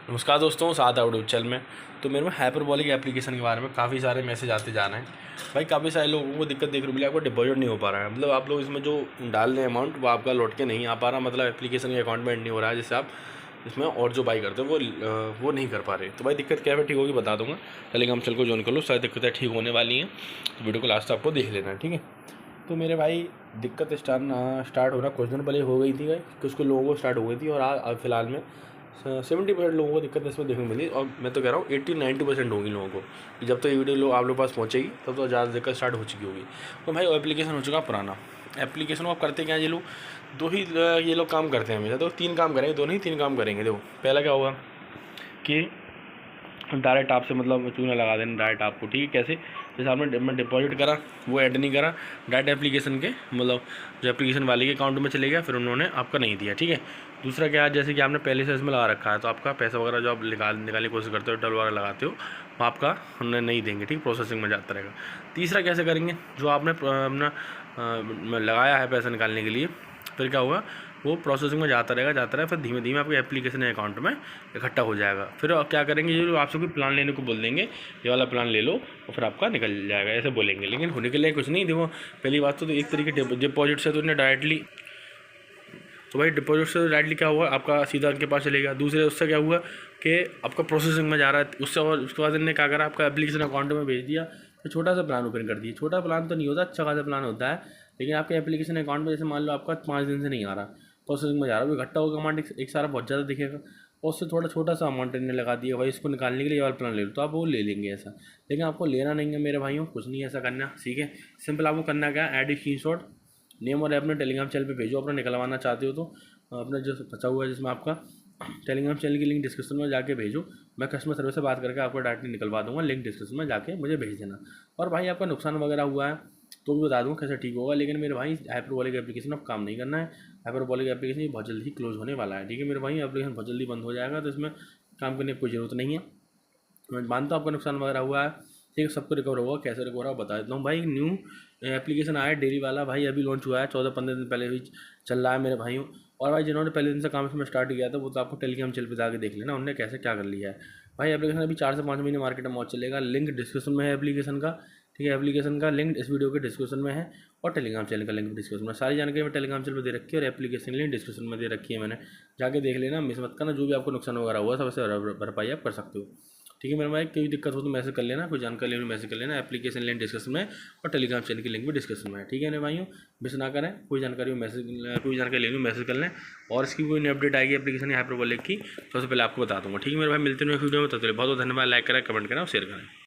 नमस्कार दोस्तों, साथ आउट चैनल में। तो मेरे में हाइपरबॉलिक एप्लीकेशन के बारे में काफ़ी सारे मैसेज आते जा रहे हैं। भाई काफ़ी सारे लोगों को दिक्कत देख रही मिली, आपको डिपॉजिट नहीं हो पा रहा है। मतलब आप लोग इसमें जो डाल रहे हैं अमाउंट वो आपका लौट के नहीं आ पा रहा, मतलब एप्लीकेशन के अकाउंट में एड नहीं हो रहा है, जिससे आप इसमें और जो बाई करते हो वो नहीं कर पा रहे। तो भाई दिक्कत क्या है, ठीक होगी बता दूंगा। टेलीग्राम चैनल को ज्वाइन कर लो, सारी दिक्कतें ठीक होने वाली हैं। तो वीडियो को लास्ट आपको देख लेना है, ठीक है। तो मेरे भाई दिक्कत स्टार्ट होना कुछ दिन पहले हो गई थी भाई, कुछ लोगों को स्टार्ट हो गई थी, और आज फिलहाल में 70% लोगों को दिक्कत इसमें देखने मिली। और मैं तो कह रहा हूँ 80-90% होगी लोगों को, कि जब तक ये वीडियो आप लोग पास पहुँचेगी तब तो ज़्यादा दिक्कत स्टार्ट हो चुकी होगी। तो भाई एप्लीकेशन हो चुका पुराना। एप्लीकेशन को आप करते क्या, ये लोग दो ही ये लोग काम करते हैं हमेशा। तो 3 काम करेंगे, दोनों ही 3 काम करेंगे। देखो पहला क्या होगा कि डायरेक्ट आपसे मतलब चूना लगा देना डायरेक्ट आपको, ठीक है। कैसे, जैसे आपने डिपॉजिट करा वो ऐड नहीं करा, डायरेक्ट एप्लीकेशन के मतलब जो एप्लीकेशन वाले के अकाउंट में चले गया, फिर उन्होंने आपका नहीं दिया, ठीक है। दूसरा क्या है, जैसे कि आपने पहले से इसमें लगा रखा है तो आपका पैसा वगैरह जो आप निकालने की कोशिश करते हो, डल वगैरह लगाते हो, वो आपका उन्हें नहीं देंगे, ठीक, प्रोसेसिंग में जाता रहेगा। तीसरा कैसे करेंगे, जो आपने अपना लगाया है पैसा निकालने के लिए, फिर क्या होगा, वो प्रोसेसिंग में जाता रहेगा, फिर धीमे धीमे आपके एप्लीकेशन अकाउंट में इकट्ठा हो जाएगा। फिर आप क्या करेंगे, ये आपसे कोई प्लान लेने को बोल देंगे, ये वाला प्लान ले लो, और फिर आपका निकल जाएगा, ऐसे बोलेंगे। लेकिन होने के लिए कुछ नहीं। देखो पहली बात तो एक तरीके डिपॉजिट से तो इन्हें डायरेक्टली, तो भाई डिपॉजिट से डायरेक्टली क्या हुआ, आपका सीधा उनके पास चलेगा। दूसरे उससे क्या हुआ कि आपका प्रोसेसिंग में जा रहा है उससे, और उसके बाद इन्होंने क्या करा, आपका एप्लीकेशन अकाउंट में भेज दिया, तो छोटा सा प्लान ओपन कर दिया। छोटा प्लान तो नहीं होता, अच्छा खासा प्लान होता है, लेकिन आपके एप्लीकेशन अकाउंट में जैसे मान लो आपका 5 दिन से नहीं आ रहा, प्रोसेसिंग में जा रहा है, वो इकट्ठा होगा अमाउंट एक सारा बहुत ज़्यादा दिखेगा, और उससे थोड़ा छोटा सा अमाउंट इन्हें लगा दिया, भाई इसको निकालने के लिए वाला प्लान ले लो, तो आप वो ले लेंगे ऐसा। लेकिन आपको लेना नहीं है मेरे भाइयों, कुछ नहीं ऐसा करना, ठीक है। सिंपल आपको करना क्या, ऐड स्क्रीनशॉट नेम और अपने टेलीग्राम चैनल पे भेजो, अपना निकलवाना चाहते हो तो अपना जो बचा हुआ है, जिसमें आपका टेलीग्राम चैनल की लिंक डिस्क्रिप्शन में जाके भेजो। मैं कस्टमर सर्विस से बात करके आपको डायरेक्टली निकलवा दूंगा, लिंक डिस्क्रिप्शन में जाके मुझे भेज देना। और भाई आपका नुकसान वगैरह हुआ है तो भी बता दूँगा कैसे ठीक होगा। लेकिन मेरे भाई हाइपरबॉलिक एप्लीकेशन अब काम नहीं करना है। हाइपरबॉलिक एप्लीकेशन ये बहुत जल्दी ही क्लोज होने वाला है, ठीक है मेरे भाई। एप्लीकेशन बहुत जल्दी बंद हो जाएगा, तो इसमें काम करने की कोई ज़रूरत नहीं है। मैं मानता हूँ आपका नुकसान वगैरह हुआ है, ठीक है, सबको रिकवर होगा। कैसे रिकवर होगा बता देता हूँ भाई। न्यू एप्लीकेशन आया डेयरी वाला, भाई अभी लॉन्च हुआ है, 14-15 दिन पहले भी चल रहा है मेरे भाइयों। और भाई जिन्होंने पहले दिन से काम इसमें स्टार्ट किया था वो तो आपको टेलीग्राम चैनल पे जाके देख लेना उन्होंने कैसे क्या कर लिया है। भाई एप्लीकेशन अभी 4 से 5 महीने मार्केट में मौज चलेगा। लिंक डिस्क्रिप्शन में है एप्लीकेशन का, ठीक है। एप्लीकेशन का लिंक इस वीडियो के डिस्क्रिप्शन में है, और टेलीग्राम चैनल का लिंक डिस्क्रिप्शन में। सारी जानकारी मैं टेलीग्राम चैनल पर दे रखी है, और एप्लीकेशन लिंक डिस्क्रिप्शन में दे रखी है मैंने, जाके देख लेना, मिस मत करना। जो भी आपको नुकसान वगैरह हुआ सबसे भरपाई आप कर सकते हो, ठीक है मेरे भाई। कोई दिक्कत हो तो मैसेज कर लेना, कोई जानकारी लेनी मैसेज कर लेना। एप्लीकेशन लिंक डिस्क्रिप्शन में और टेलीग्राम चैनल की लिंक भी डिस्क्रिप्शन में है, ठीक है मेरे भाइयों। मिस ना करें, कोई जानकारी लेनी मैसेज कर लें। और इसकी कोई नई अपडेट आएगी एप्लीकेशन हाइपरबॉलिक की, सबसे पहले आपको बता दूंगा, ठीक है मेरे भाई। मिलते हैं वीडियो में, तब तक बहुत बहुत धन्यवाद। लाइक करें, कमेंट करें और शेयर करें।